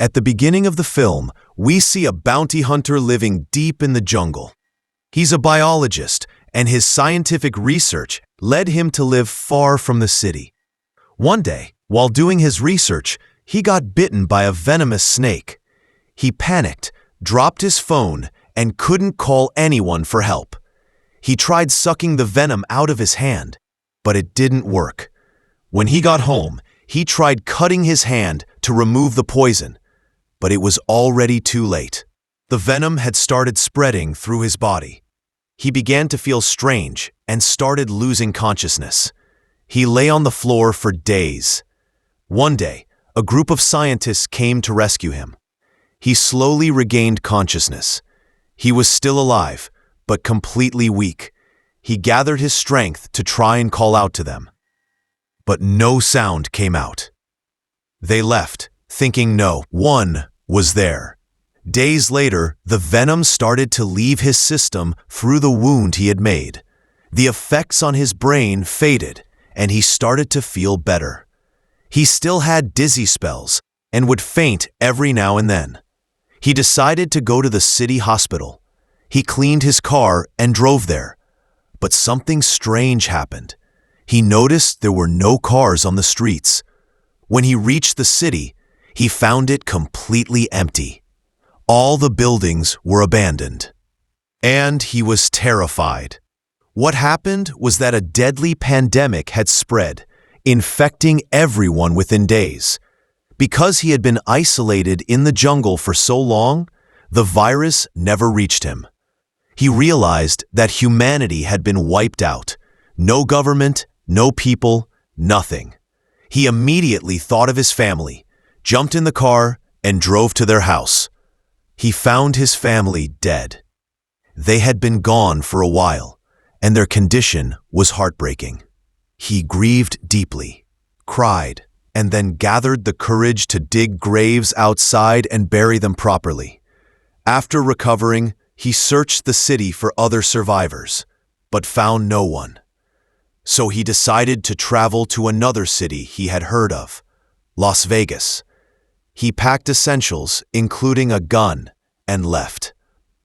At the beginning of the film, we see a bounty hunter living deep in the jungle. He's a biologist, and his scientific research led him to live far from the city. One day, while doing his research, he got bitten by a venomous snake. He panicked, dropped his phone, and couldn't call anyone for help. He tried sucking the venom out of his hand, but it didn't work. When he got home, he tried cutting his hand to remove the poison, but it was already too late. The venom had started spreading through his body. He began to feel strange and started losing consciousness. He lay on the floor for days. One day, a group of scientists came to rescue him. He slowly regained consciousness. He was still alive, but completely weak. He gathered his strength to try and call out to them. But no sound came out. They left, thinking no one was there. Days later, the venom started to leave his system through the wound he had made. The effects on his brain faded, and he started to feel better. He still had dizzy spells and would faint every now and then. He decided to go to the city hospital. He cleaned his car and drove there. But something strange happened. He noticed there were no cars on the streets. When he reached the city, he found it completely empty. All the buildings were abandoned. And he was terrified. What happened was that a deadly pandemic had spread, infecting everyone within days. Because he had been isolated in the jungle for so long, the virus never reached him. He realized that humanity had been wiped out. No government, no people, nothing. He immediately thought of his family, jumped in the car, and drove to their house. He found his family dead. They had been gone for a while, and their condition was heartbreaking. He grieved deeply, cried, and then gathered the courage to dig graves outside and bury them properly. After recovering, he searched the city for other survivors, but found no one. So he decided to travel to another city he had heard of, Las Vegas. He packed essentials, including a gun, and left.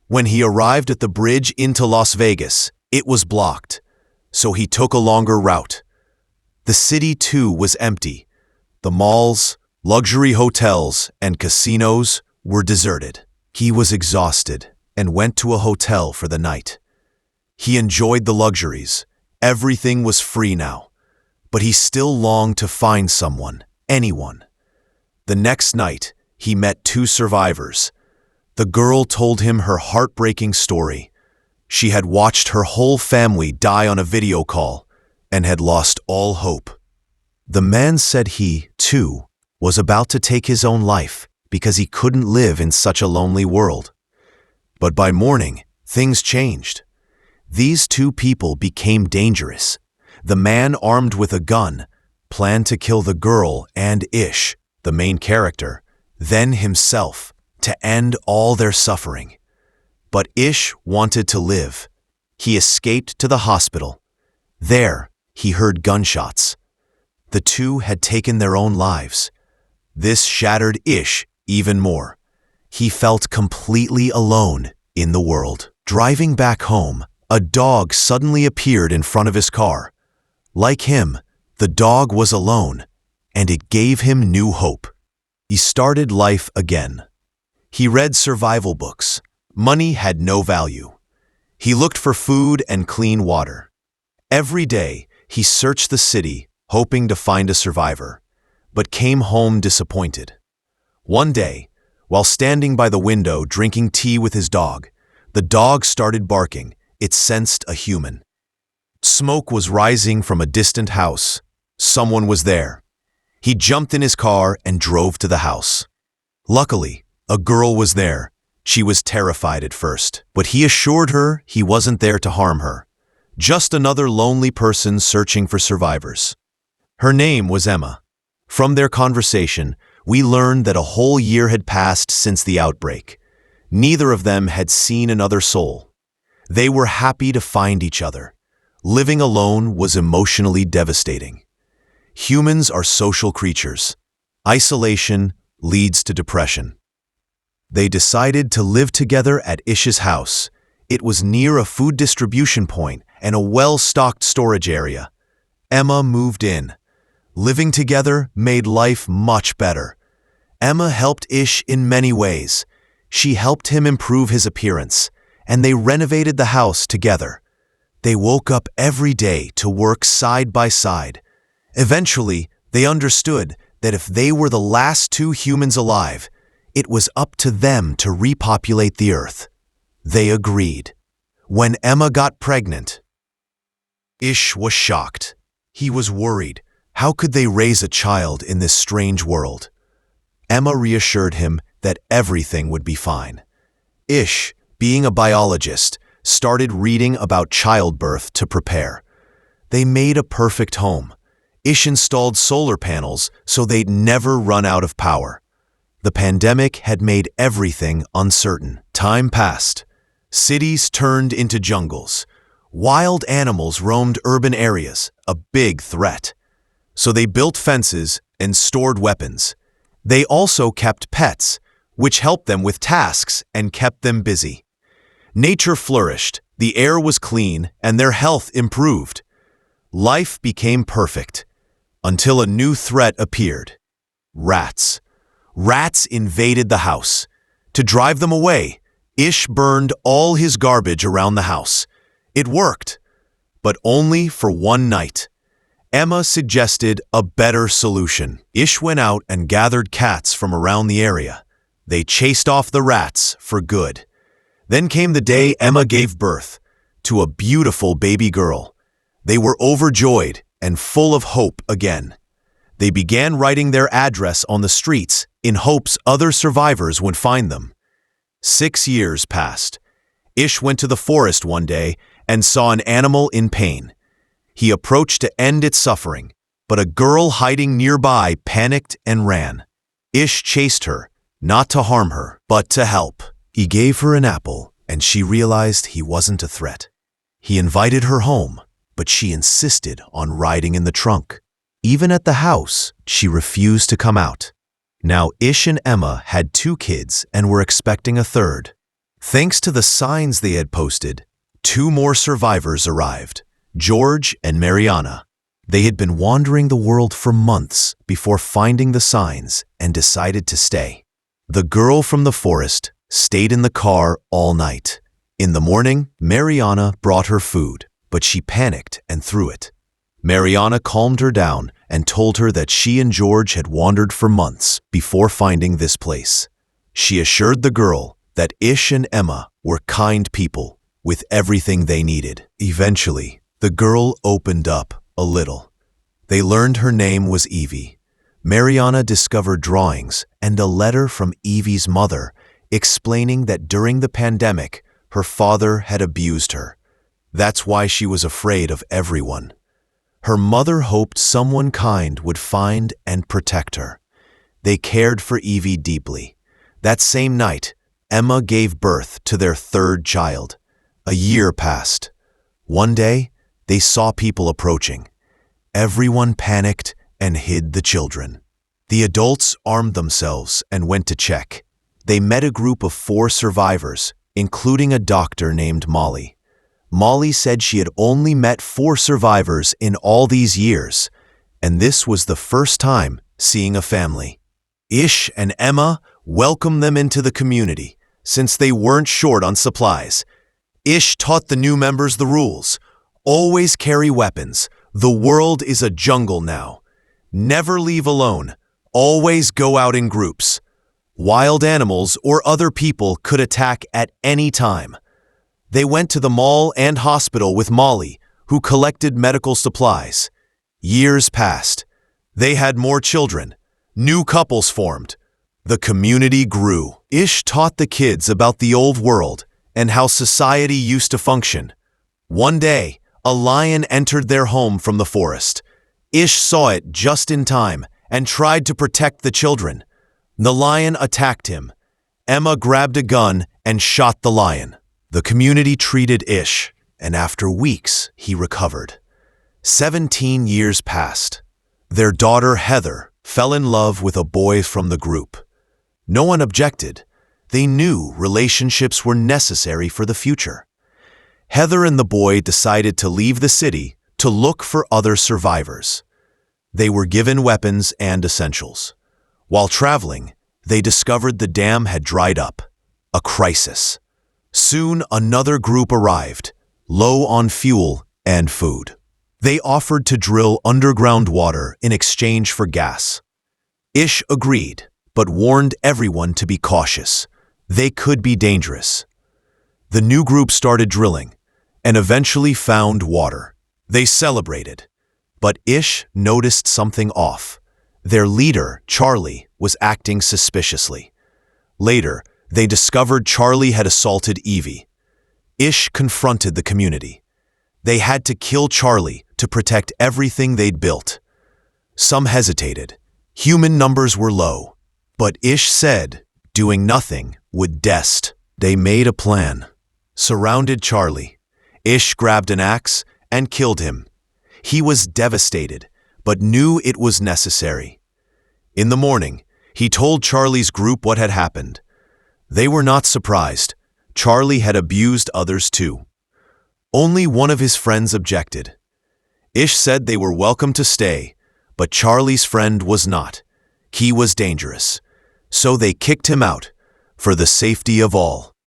When he arrived at the bridge into Las Vegas, it was blocked, so he took a longer route. The city, too, was empty. The malls, luxury hotels, and casinos were deserted. He was exhausted and went to a hotel for the night. He enjoyed the luxuries. Everything was free now, but he still longed to find someone, anyone. The next night, he met two survivors. The girl told him her heartbreaking story. She had watched her whole family die on a video call and had lost all hope. The man said he, too, was about to take his own life because he couldn't live in such a lonely world. But by morning, things changed. These two people became dangerous. The man, armed with a gun, planned to kill the girl and Ish, the main character, then himself, to end all their suffering. But Ish wanted to live. He escaped to the hospital. There, he heard gunshots. The two had taken their own lives. This shattered Ish even more. He felt completely alone in the world. Driving back home, a dog suddenly appeared in front of his car. Like him, the dog was alone, and it gave him new hope. He started life again. He read survival books. Money had no value. He looked for food and clean water. Every day, he searched the city, hoping to find a survivor, but came home disappointed. One day, while standing by the window drinking tea with his dog, the dog started barking. It sensed a human. Smoke was rising from a distant house. Someone was there. He jumped in his car and drove to the house. Luckily, a girl was there. She was terrified at first, but he assured her he wasn't there to harm her. Just another lonely person searching for survivors. Her name was Emma. From their conversation, we learned that a whole year had passed since the outbreak. Neither of them had seen another soul. They were happy to find each other. Living alone was emotionally devastating. Humans are social creatures. Isolation, leads to depression. They decided to live together at Ish's house. It was near a food distribution point and a well-stocked storage area. Emma moved in. Living together made life much better. Emma helped Ish in many ways. She helped him improve his appearance, and they renovated the house together. They woke up every day to work side by side. Eventually, they understood that if they were the last two humans alive, it was up to them to repopulate the earth. They agreed. When Emma got pregnant, Ish was shocked. He was worried. How could they raise a child in this strange world? Emma reassured him that everything would be fine. Ish, being a biologist, started reading about childbirth to prepare. They made a perfect home. Ish installed solar panels so they'd never run out of power. The pandemic had made everything uncertain. Time passed. Cities turned into jungles. Wild animals roamed urban areas, a big threat. So they built fences and stored weapons. They also kept pets, which helped them with tasks and kept them busy. Nature flourished, the air was clean, and their health improved. Life became perfect, until a new threat appeared. Rats. Rats invaded the house. To drive them away, Ish burned all his garbage around the house. It worked, but only for one night. Emma suggested a better solution. Ish went out and gathered cats from around the area. They chased off the rats for good. Then came the day Emma gave birth to a beautiful baby girl. They were overjoyed and full of hope again. They began writing their address on the streets in hopes other survivors would find them. 6 years passed. Ish went to the forest one day and saw an animal in pain. He approached to end its suffering, but a girl hiding nearby panicked and ran. Ish chased her, not to harm her, but to help. He gave her an apple, and she realized he wasn't a threat. He invited her home, but she insisted on riding in the trunk. Even at the house, she refused to come out. Now Ish and Emma had 2 kids and were expecting a third. Thanks to the signs they had posted, 2 more survivors arrived. George and Mariana. They had been wandering the world for months before finding the signs and decided to stay. The girl from the forest stayed in the car all night. In the morning, Mariana brought her food, but she panicked and threw it. Mariana calmed her down and told her that she and George had wandered for months before finding this place. She assured the girl that Ish and Emma were kind people with everything they needed. Eventually, the girl opened up a little. They learned her name was Evie. Mariana discovered drawings and a letter from Evie's mother explaining that during the pandemic, her father had abused her. That's why she was afraid of everyone. Her mother hoped someone kind would find and protect her. They cared for Evie deeply. That same night, Emma gave birth to their 3rd child. A year passed. One day, they saw people approaching. Everyone panicked and hid the children. The adults armed themselves and went to check. They met a group of 4 survivors, including a doctor named Molly. Molly said she had only met 4 survivors in all these years, and this was the first time seeing a family. Ish and Emma welcomed them into the community, since they weren't short on supplies. Ish taught the new members the rules. Always carry weapons. The world is a jungle now. Never leave alone. Always go out in groups. Wild animals or other people could attack at any time. They went to the mall and hospital with Molly, who collected medical supplies. Years passed. They had more children. New couples formed. The community grew. Ish taught the kids about the old world and how society used to function. One day, a lion entered their home from the forest. Ish saw it just in time and tried to protect the children. The lion attacked him. Emma grabbed a gun and shot the lion. The community treated Ish, and after weeks, he recovered. 17 years passed. Their daughter, Heather, fell in love with a boy from the group. No one objected. They knew relationships were necessary for the future. Heather and the boy decided to leave the city to look for other survivors. They were given weapons and essentials. While traveling, they discovered the dam had dried up. A crisis. Soon another group arrived, low on fuel and food. They offered to drill underground water in exchange for gas. Ish agreed, but warned everyone to be cautious. They could be dangerous. The new group started drilling and eventually found water. They celebrated, but Ish noticed something off. Their leader, Charlie, was acting suspiciously. Later, they discovered Charlie had assaulted Evie. Ish confronted the community. They had to kill Charlie to protect everything they'd built. Some hesitated. Human numbers were low. But Ish said, doing nothing would dest. They made a plan. Surrounded Charlie. Ish grabbed an axe and killed him. He was devastated, but knew it was necessary. In the morning, he told Charlie's group what had happened. They were not surprised. Charlie had abused others too. Only one of his friends objected. Ish said they were welcome to stay, but Charlie's friend was not. He was dangerous. So they kicked him out, for the safety of all.